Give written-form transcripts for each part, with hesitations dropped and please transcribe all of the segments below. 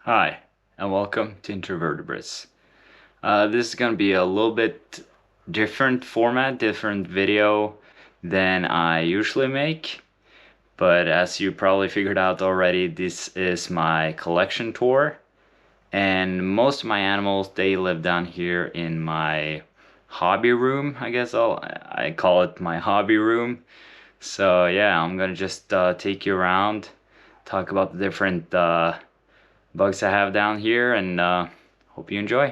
Hi, and welcome to Introvertebrates. This is going to be a little bit different format, different video than I usually make. But as you probably figured out already, this is my collection tour. And most of my animals, they live down here in my hobby room, I guess I call it my hobby room. So yeah, I'm going to just take you around, talk about the different bugs I have down here, and hope you enjoy.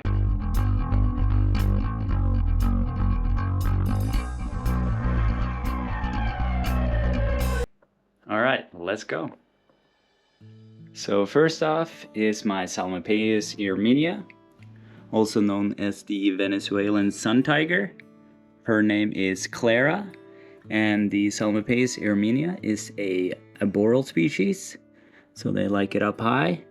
All right, let's go. So first off is my Psalmopeus irminia, also known as the Venezuelan sun tiger. Her name is Clara, and the Psalmopeus irminia is a arboreal species, so they like it up high.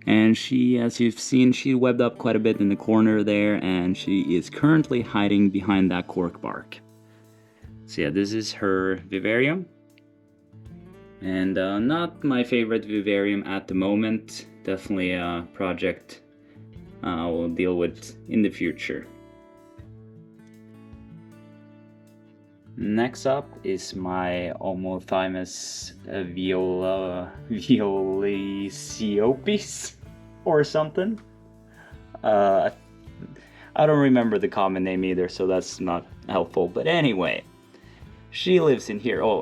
And she, as you've seen, she webbed up quite a bit in the corner there, and she is currently hiding behind that cork bark. So yeah, this is her vivarium. And not my favorite vivarium at the moment. Definitely a project we'll deal with in the future. Next up is my Omothymus violaceopes or something. I don't remember the common name either, so that's not helpful. But anyway, she lives in here. I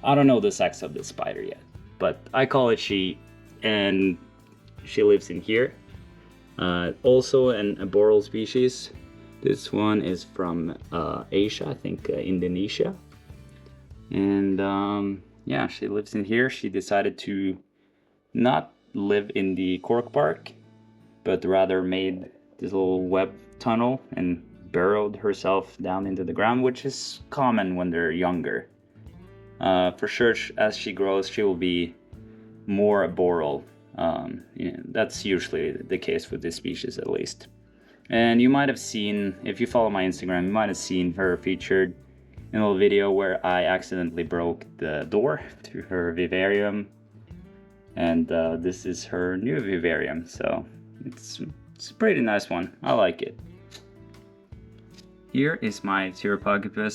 don't know the sex of the spider yet, but I call it she, and she lives in here. Also an arboreal species. This one is from Asia, I think Indonesia. And yeah, she lives in here. She decided to not live in the cork bark, but rather made this little web tunnel and burrowed herself down into the ground, which is common when they're younger. For sure, as she grows, she will be more arboreal. That's usually the case with this species, at least. And you might have seen, if you follow my Instagram, you might have seen her featured in a little video where I accidentally broke the door to her vivarium. And this is her new vivarium, so it's a pretty nice one. I like it. Here is my Cyriopagopus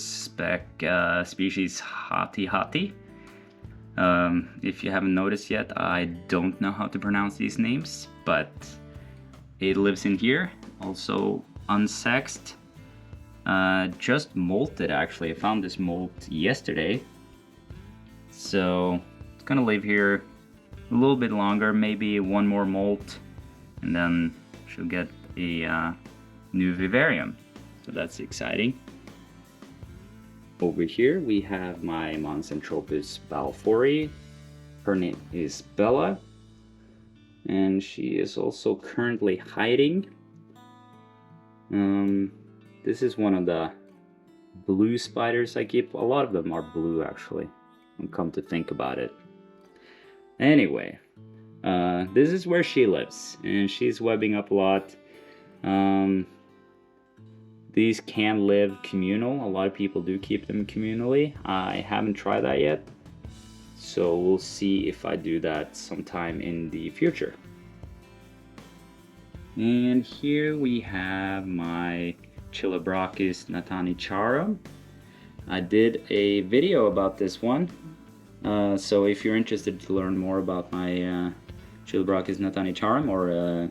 species Hati. If you haven't noticed yet, I don't know how to pronounce these names, but it lives in here, also unsexed. Just molted actually. I found this molt yesterday. So it's gonna live here a little bit longer, maybe one more molt, and then she'll get a new vivarium. So that's exciting. Over here we have my Monocentropus balfouri. Her name is Bella, and she is also currently hiding. This is one of the blue spiders I keep. A lot of them are blue actually, come to think about it. Anyway, this is where she lives, and she's webbing up a lot. These can live communal. A lot of people do keep them communally. I haven't tried that yet, so we'll see if I do that sometime in the future. And here we have my Chilobrachys natanicharum. I did a video about this one, so if you're interested to learn more about my Chilobrachys natanicharum or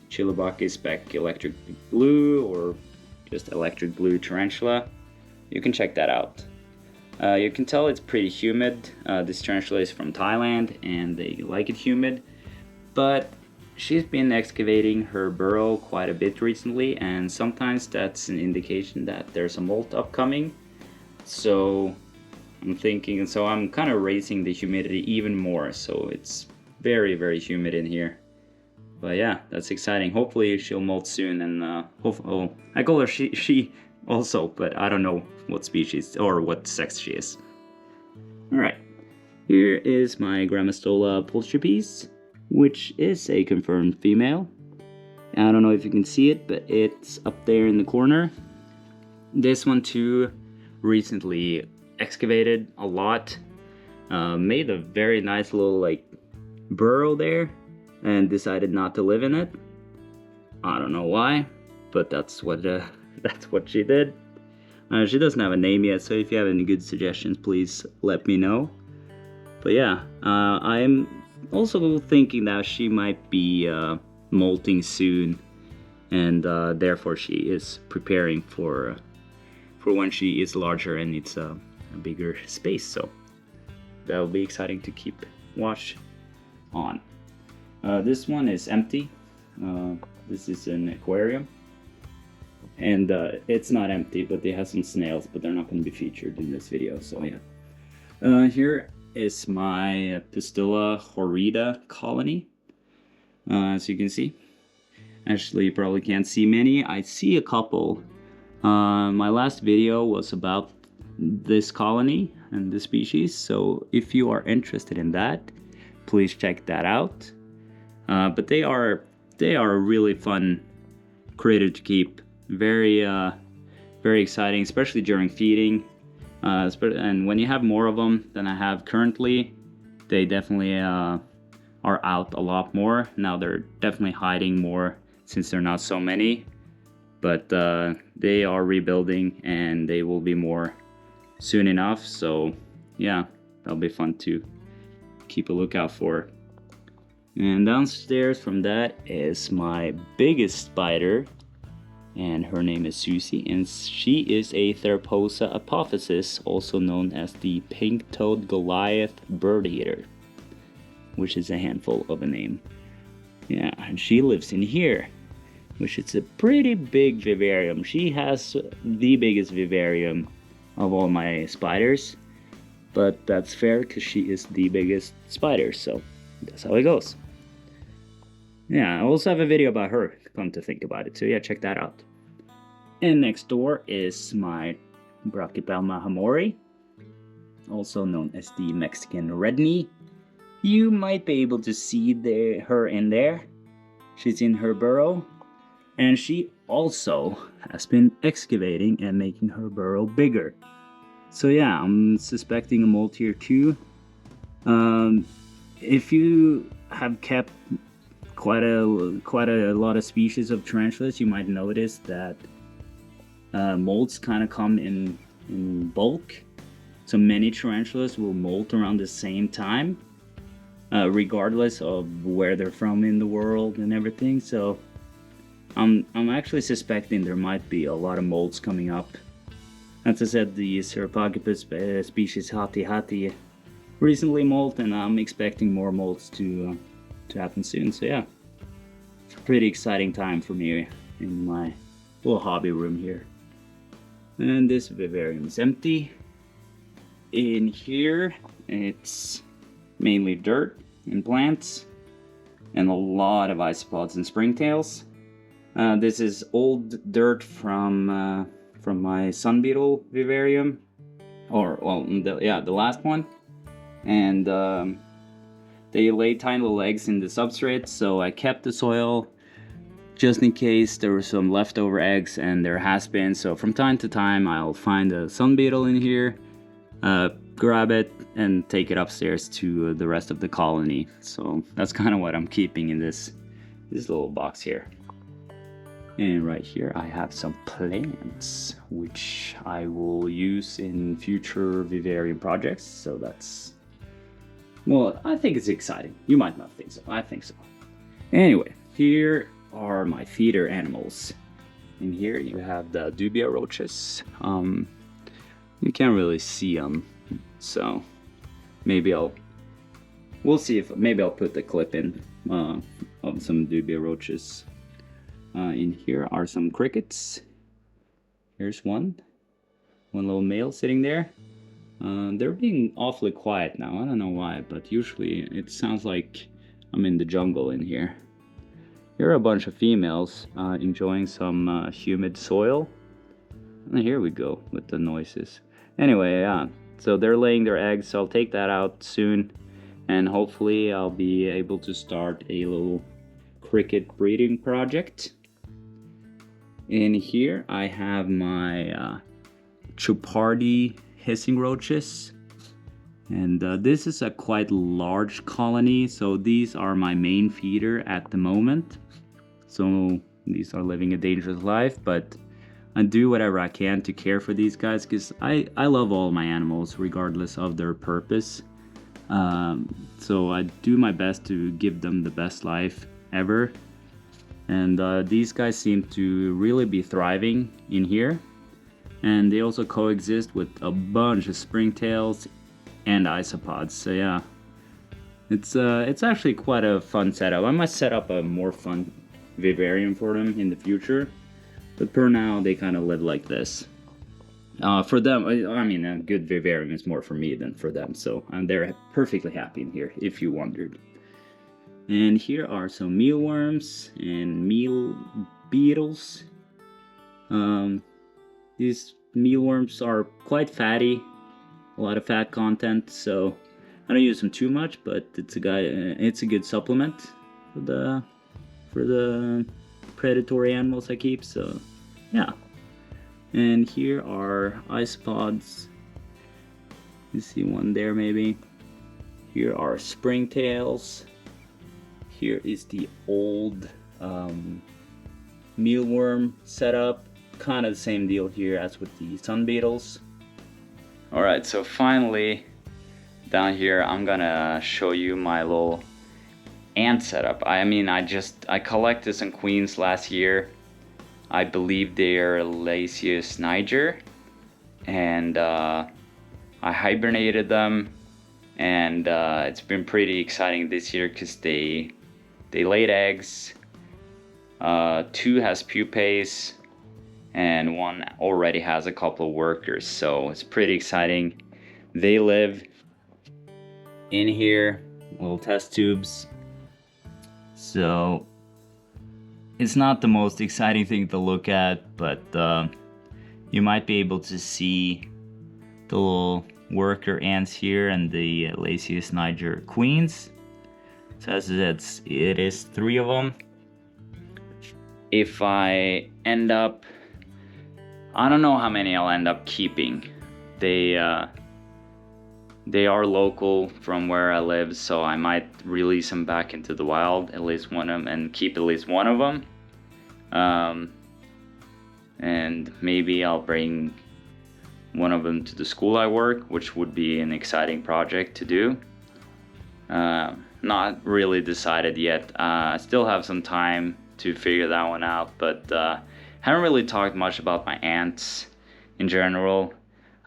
Chilobrachys spec electric blue or just electric blue tarantula, you can check that out. You can tell it's pretty humid. This tarantula is from Thailand and they like it humid, but she's been excavating her burrow quite a bit recently, and sometimes that's an indication that there's a molt upcoming. So I'm kind of raising the humidity even more, so it's very, very humid in here. But yeah, that's exciting. Hopefully she'll molt soon, and I call her she also, but I don't know what species or what sex she is. Alright, here is my Grammostola pulchripes, which is a confirmed female. I don't know if you can see it, but it's up there in the corner. This one too recently excavated a lot. Made a very nice little burrow there and decided not to live in it. I don't know why, but that's what she did. She doesn't have a name yet, so if you have any good suggestions, please let me know. But yeah, I'm also thinking that she might be molting soon, and therefore she is preparing for when she is larger and needs a bigger space. So that will be exciting to keep watch on. This one is empty. This is an aquarium, and it's not empty, but they have some snails, but they're not going to be featured in this video. So yeah, here is my Psyttala horrida colony. As you can see, actually you probably can't see many. I see a couple. My last video was about this colony and the species, so if you are interested in that, please check that out. But they are a really fun critter to keep. Very exciting, especially during feeding. And when you have more of them than I have currently, they definitely are out a lot more. Now they're definitely hiding more since they're not so many. But they are rebuilding, and they will be more soon enough. So yeah, that'll be fun to keep a lookout for. And downstairs from that is my biggest spider, and her name is Susie, and she is a Theraphosa apophysis, also known as the pink-toed Goliath bird eater, which is a handful of a name. Yeah, and she lives in here, which is a pretty big vivarium. She has the biggest vivarium of all my spiders, but that's fair because she is the biggest spider, so that's how it goes. Yeah, I also have a video about her, come to think about it, so yeah, check that out. And next door is my Brachypelma hamorii, also known as the Mexican red knee. You might be able to see her in there. She's in her burrow, and she also has been excavating and making her burrow bigger. So yeah, I'm suspecting a molt here too. If you have kept quite a lot of species of tarantulas, you might notice that molts kind of come in bulk. So many tarantulas will molt around the same time, regardless of where they're from in the world and everything. So I'm actually suspecting there might be a lot of molts coming up. As I said, the Cyriopagopus species Hati recently molt, and I'm expecting more molts to happen soon. So yeah, it's a pretty exciting time for me in my little hobby room here. And this vivarium is empty. In here, it's mainly dirt and plants, and a lot of isopods and springtails. This is old dirt from my sun beetle vivarium, the last one, and they lay tiny little eggs in the substrate, so I kept the soil just in case there were some leftover eggs, and there has been. So from time to time I'll find a sun beetle in here, grab it and take it upstairs to the rest of the colony. So that's kind of what I'm keeping in this little box here. And right here I have some plants which I will use in future vivarium projects. So that's, well, I think it's exciting. You might not think so. I think so. Anyway, here are my feeder animals. In here you have the dubia roaches. You can't really see them, so we'll see if maybe I'll put the clip in of some dubia roaches. In here are some crickets. Here's one little male sitting there. They're being awfully quiet now. I don't know why, but usually it sounds like I'm in the jungle in here. Here are a bunch of females enjoying some humid soil. And here we go with the noises. Anyway, yeah, so they're laying their eggs, so I'll take that out soon, and hopefully I'll be able to start a little cricket breeding project. In here I have my chopardi hissing roaches. And this is a quite large colony, so these are my main feeder at the moment. So these are living a dangerous life, but I do whatever I can to care for these guys because I love all my animals regardless of their purpose. So I do my best to give them the best life ever. And these guys seem to really be thriving in here. And they also coexist with a bunch of springtails and isopods. So yeah, it's actually quite a fun setup. I might set up a more fun vivarium for them in the future, but for now they kind of live like this. For them, I mean, a good vivarium is more for me than for them, so they're perfectly happy in here, if you wondered. And here are some mealworms and meal beetles. These mealworms are quite fatty, a lot of fat content, so I don't use them too much, but it's a good supplement for the predatory animals I keep. So yeah. And here are isopods. You see one there maybe. Here are springtails. Here is the old mealworm setup. Kind of the same deal here as with the sun beetles. Alright, so finally down here I'm gonna show you my little ant setup. I collected some queens last year. I believe they're Lasius niger, and I hibernated them, and it's been pretty exciting this year because they laid eggs. 2 has pupae, and 1 already has a couple of workers, so it's pretty exciting. They live in here, little test tubes. So it's not the most exciting thing to look at, but you might be able to see the little worker ants here and the Lasius niger queens. So as I said, it is 3 of them. If I end up, I don't know how many I'll end up keeping. They are local from where I live, so I might release them back into the wild, at least one of them, and keep at least one of them. And maybe I'll bring one of them to the school I work, which would be an exciting project to do. Not really decided yet. I still have some time to figure that one out, but haven't really talked much about my ants in general.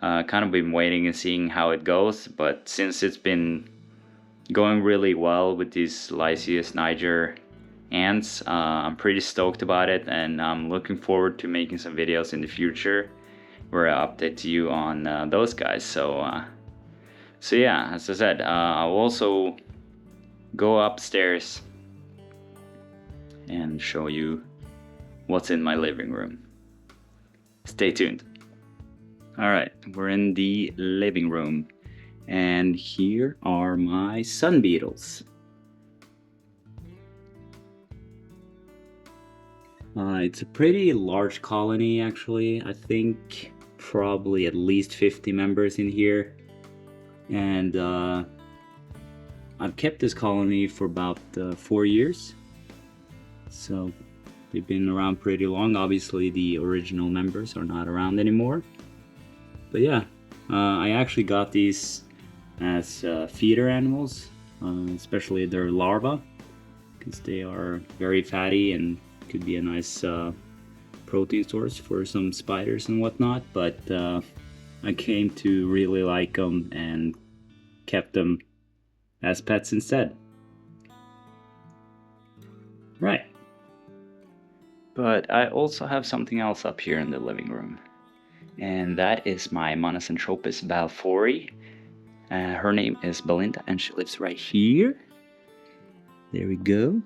Kind of been waiting and seeing how it goes, but since it's been going really well with these Lasius niger ants, I'm pretty stoked about it, and I'm looking forward to making some videos in the future where I update to you on those guys. So yeah, as I said, I'll also go upstairs and show you what's in my living room. Stay tuned. Alright, we're in the living room, and here are my sun beetles. It's a pretty large colony actually. I think probably at least 50 members in here, and I've kept this colony for about 4 years, so they've been around pretty long. Obviously the original members are not around anymore, but yeah, I actually got these as feeder animals, especially their larvae, because they are very fatty and could be a nice protein source for some spiders and whatnot. But I came to really like them and kept them as pets instead. Right. But I also have something else up here in the living room, and that is my Monocentropus balfouri. Her name is Belinda, and she lives right here. There we go.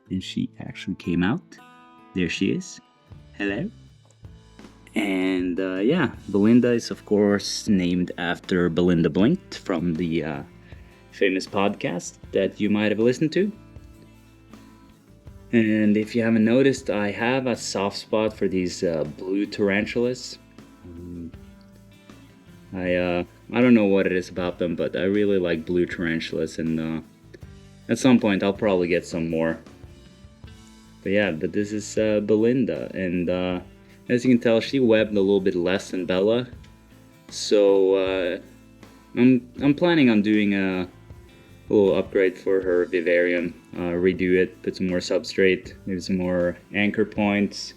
And she actually came out. There she is. Hello. And yeah, Belinda is of course named after Belinda Blinked from the famous podcast that you might have listened to. And if you haven't noticed, I have a soft spot for these blue tarantulas. I I don't know what it is about them, but I really like blue tarantulas, and at some point I'll probably get some more. But yeah, but this is Belinda, and as you can tell, she webbed a little bit less than Bella. So I'm planning on doing a little upgrade for her vivarium, redo it, put some more substrate, maybe some more anchor points,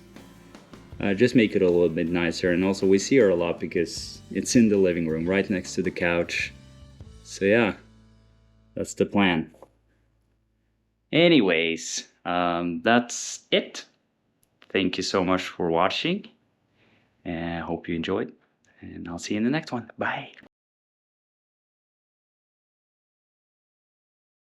just make it a little bit nicer. And also we see her a lot because it's in the living room right next to the couch. So yeah, that's the plan. Anyways, that's it. Thank you so much for watching, and I hope you enjoyed, and I'll see you in the next one. Bye.